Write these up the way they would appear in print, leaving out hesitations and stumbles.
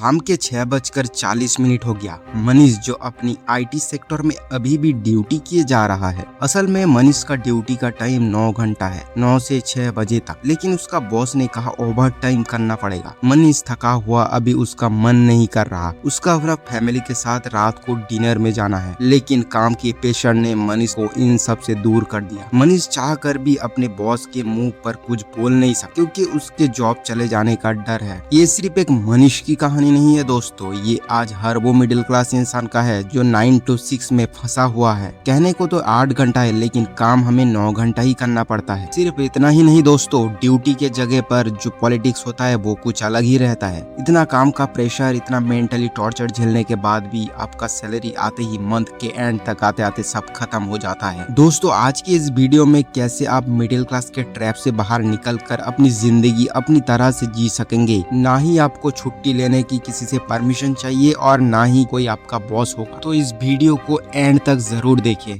शाम के 6:40 हो गया। मनीष जो अपनी आईटी सेक्टर में अभी भी ड्यूटी किए जा रहा है। असल में मनीष का ड्यूटी का टाइम 9 घंटा है, 9 से 6 बजे तक, लेकिन उसका बॉस ने कहा ओवर टाइम करना पड़ेगा। मनीष थका हुआ अभी उसका मन नहीं कर रहा। उसका अपना फैमिली के साथ रात को डिनर में जाना है, लेकिन काम के प्रेशर ने मनीष को इन सब से दूर कर दिया। मनीष चाह कर भी अपने बॉस के मुंह पर कुछ बोल नहीं सकता, क्योंकि उसके जॉब चले जाने का डर है। ये सिर्फ एक मनीष की कहानी नहीं है दोस्तों, ये आज हर वो मिडिल क्लास इंसान का है जो 9 to 6 में फंसा हुआ है। कहने को तो 8 घंटा है, लेकिन काम हमें 9 घंटा ही करना पड़ता है। सिर्फ इतना ही नहीं दोस्तों, ड्यूटी के जगह पर जो पॉलिटिक्स होता है वो कुछ अलग ही रहता है। इतना काम का प्रेशर, इतना मेंटली टॉर्चर झेलने के बाद भी आपका सैलरी आते ही मंथ के एंड तक आते आते सब खत्म हो जाता है। दोस्तों आज की इस वीडियो में कैसे आप मिडिल क्लास के ट्रैप से बाहर निकल कर अपनी जिंदगी अपनी तरह से जी सकेंगे। ना ही आपको छुट्टी लेने की किसी से परमिशन चाहिए और ना ही कोई आपका बॉस होगा। तो इस वीडियो को एंड तक जरूर देखिए।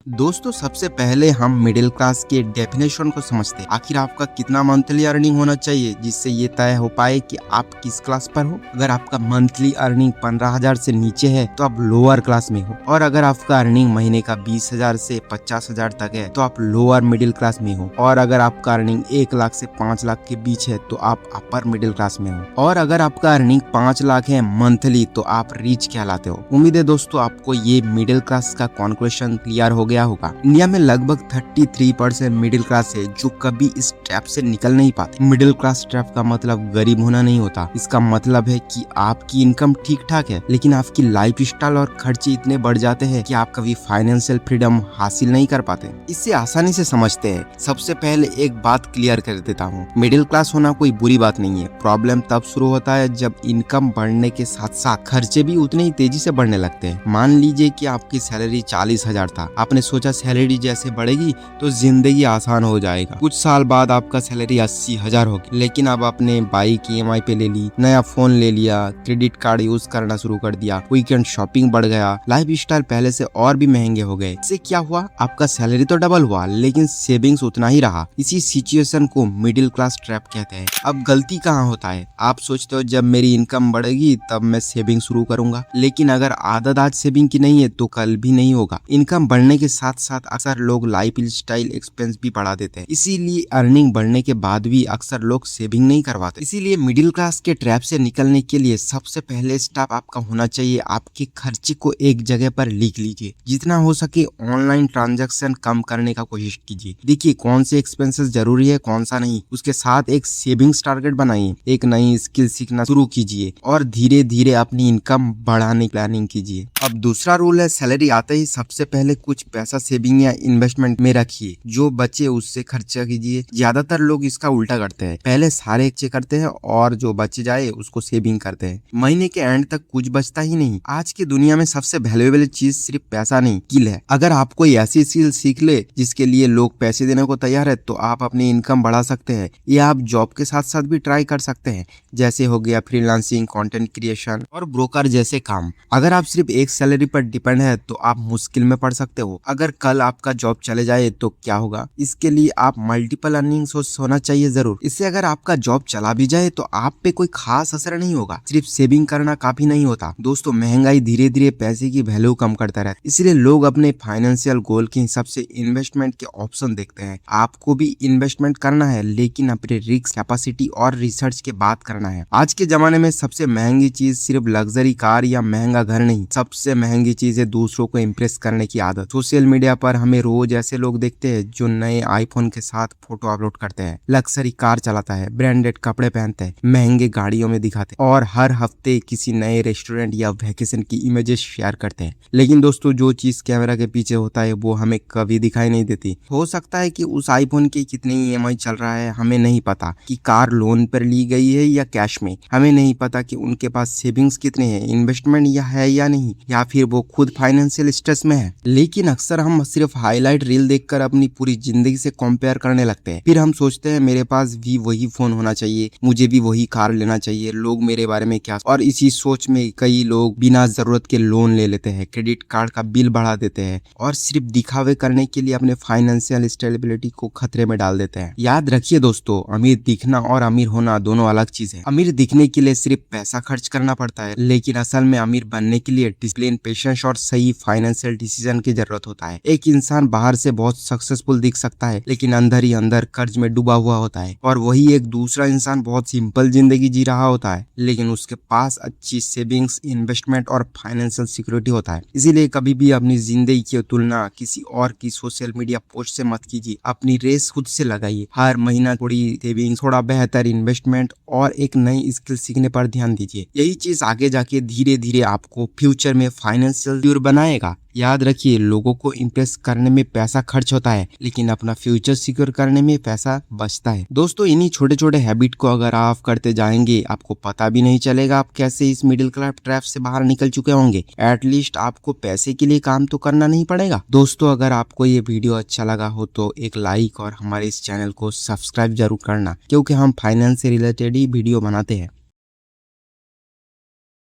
दोस्तों सबसे पहले हम मिडिल क्लास के डेफिनेशन को समझते हैं। आखिर आपका कितना मंथली अर्निंग होना चाहिए जिससे ये तय हो पाए कि आप किस क्लास पर हो। अगर आपका मंथली अर्निंग 15,000 से नीचे है तो आप लोअर क्लास में हो, और अगर आपका अर्निंग महीने का 20,000 से 50,000 तक है तो आप लोअर मिडिल क्लास में हो, और अगर आपका अर्निंग 1 लाख से 5 लाख के बीच है तो आप अपर मिडिल क्लास में हो, और अगर आपका अर्निंग 5 लाख है मंथली तो आप रिच कहलाते हो। उम्मीद है दोस्तों आपको ये मिडिल क्लास का कॉन्क्लूजन क्लियर हो गया होगा। इंडिया में लगभग 33% मिडिल क्लास है जो कभी इस ट्रैप से निकल नहीं पाते। मिडिल क्लास ट्रैप का मतलब गरीब होना नहीं होता, इसका मतलब है कि आपकी इनकम ठीक ठाक है, लेकिन आपकी लाइफ स्टाइल और खर्चे इतने बढ़ जाते हैं कि आप कभी फाइनेंशियल फ्रीडम हासिल नहीं कर पाते। इससे आसानी से समझते हैं। सबसे पहले एक बात क्लियर कर देता हूँ, मिडिल क्लास होना कोई बुरी बात नहीं है। प्रॉब्लम तब शुरू होता है जब इनकम बढ़ने के साथ साथ खर्चे भी उतने ही तेजी से बढ़ने लगते हैं। मान लीजिए कि आपकी सैलरी 40,000 था, आपने सोचा सैलरी जैसे बढ़ेगी तो जिंदगी आसान हो जाएगा। कुछ साल बाद आपका सैलरी 80,000 होगी, लेकिन अब आपने बाइक EMI पे ले ली, नया फोन ले लिया, क्रेडिट कार्ड यूज करना शुरू कर दिया, वीकेंड शॉपिंग बढ़ गया, लाइफ स्टाइल पहले से और भी महंगे हो गए। इससे क्या हुआ, आपका सैलरी तो डबल हुआ लेकिन सेविंग्स उतना ही रहा। इसी सिचुएशन को मिडिल क्लास ट्रैप कहते हैं। अब गलती कहाँ होता है, आप सोचते हो जब मेरी इनकम बढ़ेगी तब मैं सेविंग शुरू करूंगा, लेकिन अगर आदत आज सेविंग की नहीं है तो कल भी नहीं होगा। इनकम बढ़ने के साथ साथ अक्सर लोग लाइफ स्टाइल एक्सपेंस भी बढ़ा देते हैं, इसीलिए अर्निंग बढ़ने के बाद भी अक्सर लोग सेविंग नहीं करवाते। इसीलिए मिडिल क्लास के ट्रैप से निकलने के लिए सबसे पहले स्टेप आपका होना चाहिए, आपके खर्चे को एक जगह पर लिख लीजिए। जितना हो सके ऑनलाइन ट्रांजैक्शन कम करने का कोशिश कीजिए। देखिए कौन से एक्सपेंसेस जरूरी है कौन सा नहीं, उसके साथ एक सेविंग्स टारगेट बनाइए, एक नई स्किल सीखना शुरू कीजिए और धीरे धीरे अपनी इनकम बढ़ाने की प्लानिंग कीजिए। अब दूसरा रूल है, सैलरी आते ही सबसे पहले कुछ पैसा सेविंग या इन्वेस्टमेंट में रखिए, जो बचे उससे खर्चा कीजिए। ज्यादातर लोग इसका उल्टा करते हैं, पहले सारे खर्चे करते हैं और जो बच जाए उसको सेविंग करते हैं। महीने के एंड तक कुछ बचता ही नहीं। आज की दुनिया में सबसे वैल्यूएबल चीज सिर्फ पैसा नहीं, स्किल है। अगर आप कोई ऐसी स्किल सीख ले जिसके लिए लोग पैसे देने को तैयार है तो आप अपनी इनकम बढ़ा सकते हैं, या आप जॉब के साथ साथ भी ट्राई कर सकते हैं, जैसे हो गया फ्रीलांसिंग, कंटेंट क्रिएशन और ब्रोकर जैसे काम। अगर आप सिर्फ एक सैलरी पर डिपेंड है तो आप मुश्किल में पड़ सकते हो। अगर कल आपका जॉब चले जाए तो क्या होगा, इसके लिए आप मल्टीपल अर्निंग सोर्स होना चाहिए जरूर। इससे अगर आपका जॉब चला भी जाए तो आप पे कोई खास असर नहीं होगा। सिर्फ सेविंग करना काफी नहीं होता दोस्तों, महंगाई धीरे धीरे पैसे की वैल्यू कम करता रहता है, इसलिए लोग अपने फाइनेंशियल गोल के हिसाब से इन्वेस्टमेंट के ऑप्शन देखते हैं। आपको भी इन्वेस्टमेंट करना है, लेकिन अपने रिस्क, कैपेसिटी और रिसर्च के बात करना है। आज के जमाने में सबसे महंगी चीज सिर्फ लग्जरी कार या महंगा घर नहीं, सबसे महंगी चीज है दूसरों को इम्प्रेस करने की आदत। सोशल मीडिया पर हमें रोज ऐसे लोग देखते हैं जो नए आईफोन के साथ फोटो अपलोड करते हैं, लग्जरी कार चलाता है, ब्रांडेड कपड़े पहनते हैं, महंगे गाड़ियों में दिखाते हैं और हर हफ्ते किसी नए रेस्टोरेंट या वैकेशन की इमेजेस शेयर करते हैं। लेकिन दोस्तों जो चीज कैमरा के पीछे होता है वो हमें कभी दिखाई नहीं देती। हो सकता है कि उस आईफोन की कितनी EMI चल रहा है हमें नहीं पता, कि कार लोन पर ली गई है या कैश में, हमें नहीं पता कि उनके पास सेविंग्स कितने हैं, इन्वेस्टमेंट या है या नहीं, या फिर वो खुद फाइनेंशियल स्ट्रेस में है। लेकिन अक्सर अक्सर हम सिर्फ हाईलाइट रील देखकर अपनी पूरी जिंदगी से कंपेयर करने लगते हैं। फिर हम सोचते हैं मेरे पास भी वही फोन होना चाहिए, मुझे भी वही कार लेना चाहिए, लोग मेरे बारे में क्या। और इसी सोच में कई लोग बिना जरूरत के लोन ले लेते हैं, क्रेडिट कार्ड का बिल बढ़ा देते हैं और सिर्फ दिखावे करने के लिए अपने फाइनेंशियल स्टेबिलिटी को खतरे में डाल देते हैं। याद रखिए दोस्तों, अमीर दिखना और अमीर होना दोनों अलग चीज है। अमीर दिखने के लिए सिर्फ पैसा खर्च करना पड़ता है, लेकिन असल में अमीर बनने के लिए डिसिप्लिन, पेशेंस और सही फाइनेंशियल डिसीजन की जरूरत होता है। एक इंसान बाहर से बहुत सक्सेसफुल दिख सकता है, लेकिन अंदर ही अंदर कर्ज में डूबा हुआ होता है। और वही एक दूसरा इंसान बहुत सिंपल जिंदगी जी रहा होता है, लेकिन उसके पास अच्छी सेविंग्स, इन्वेस्टमेंट और फाइनेंशियल सिक्योरिटी होता है। इसीलिए कभी भी अपनी जिंदगी की तुलना किसी और की सोशल मीडिया पोस्ट से मत कीजिए। अपनी रेस खुद से लगाइए। हर महीना थोड़ी सेविंग्स, थोड़ा बेहतर इन्वेस्टमेंट और एक नई स्किल सीखने पर ध्यान दीजिए। यही चीज आगे जाके धीरे धीरे आपको फ्यूचर में फाइनेंशियल सिक्योर बनाएगा। याद रखिए, लोगों को इम्प्रेस करने में पैसा खर्च होता है, लेकिन अपना फ्यूचर सिक्योर करने में पैसा बचता है। दोस्तों, इन्हीं छोटे छोटे हैबिट को अगर आप करते जाएंगे, आपको पता भी नहीं चलेगा आप कैसे इस मिडिल क्लास ट्रैप से बाहर निकल चुके होंगे। एटलीस्ट आपको पैसे के लिए काम तो करना नहीं पड़ेगा। दोस्तों, अगर आपको ये वीडियो अच्छा लगा हो तो एक लाइक और हमारे इस चैनल को सब्सक्राइब जरूर करना, क्योंकि हम फाइनेंस से रिलेटेड ही वीडियो बनाते हैं।